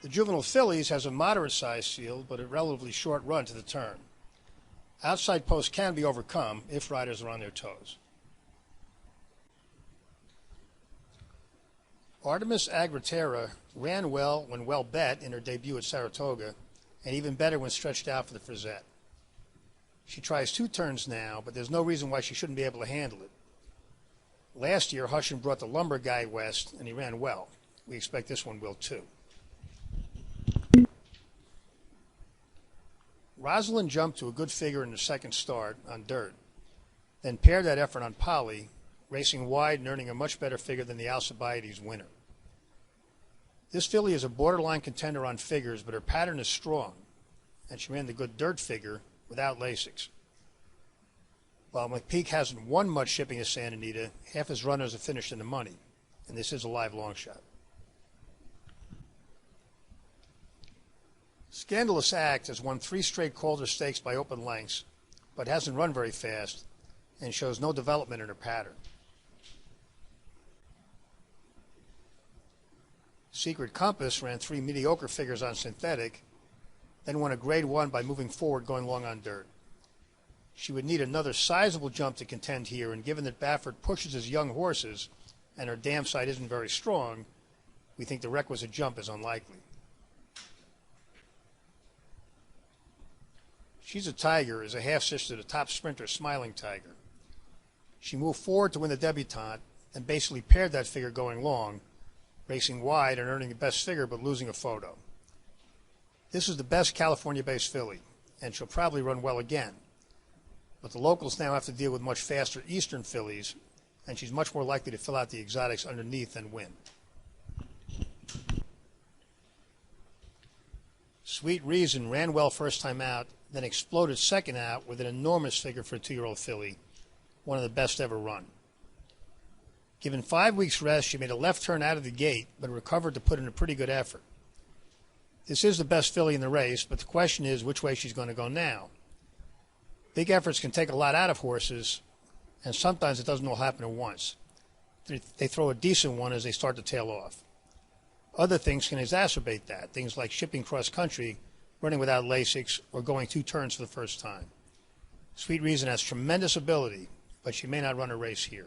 The Juvenile Fillies has a moderate-sized field, but a relatively short run to the turn. Outside posts can be overcome if riders are on their toes. Artemis Agritera ran well when well bet in her debut at Saratoga, and even better when stretched out for the Frisette. She tries 2 turns now, but there's no reason why she shouldn't be able to handle it. Last year, Hushin brought the lumber guy west, and he ran well. We expect this one will too. Rosalind jumped to a good figure in the second start on dirt, then paired that effort on poly, racing wide and earning a much better figure than the Alcibiades winner. This filly is a borderline contender on figures, but her pattern is strong, and she ran the good dirt figure without Lasix. While McPeak hasn't won much shipping at Santa Anita, half his runners have finished in the money, and this is a live long shot. Scandalous Act has won 3 straight Calder Stakes by open lengths, but hasn't run very fast and shows no development in her pattern. Secret Compass ran 3 mediocre figures on synthetic, then won a grade 1 by moving forward going long on dirt. She would need another sizable jump to contend here, and given that Baffert pushes his young horses and her dam side isn't very strong, we think the requisite jump is unlikely. She's a Tiger is a half-sister to the top sprinter Smiling Tiger. She moved forward to win the debutante and basically paired that figure going long, racing wide and earning the best figure but losing a photo. This is the best California-based filly, and she'll probably run well again. But the locals now have to deal with much faster eastern fillies, and she's much more likely to fill out the exotics underneath than win. Sweet Reason ran well first time out, then exploded second out with an enormous figure for a 2-year-old filly, one of the best ever run. Given 5 weeks rest, she made a left turn out of the gate, but recovered to put in a pretty good effort. This is the best filly in the race, but the question is which way she's going to go now. Big efforts can take a lot out of horses, and sometimes it doesn't all happen at once. They throw a decent one as they start to tail off. Other things can exacerbate that, things like shipping cross-country, running without Lasix, or going 2 turns for the first time. Sweet Reason has tremendous ability, but she may not run a race here.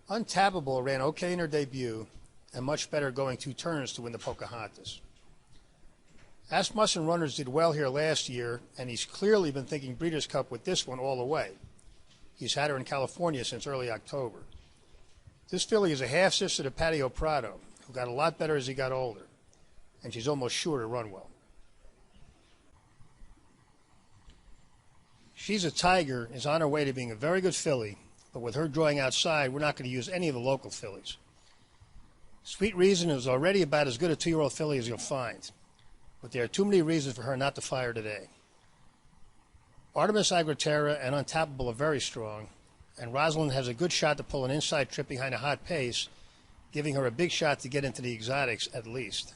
Untappable ran okay in her debut, and much better going 2 turns to win the Pocahontas. Asmussen runners did well here last year, and he's clearly been thinking Breeders' Cup with this one all the way. He's had her in California since early October. This filly is a half-sister to Patio Prado, who got a lot better as he got older, and she's almost sure to run well. She's a Tiger is on her way to being a very good filly, but with her drawing outside, we're not going to use any of the local fillies. Sweet Reason is already about as good a 2-year-old filly as you'll find, but there are too many reasons for her not to fire today. Artemis Agritera and Untappable are very strong, and Rosalind has a good shot to pull an inside trip behind a hot pace, giving her a big shot to get into the exotics at least.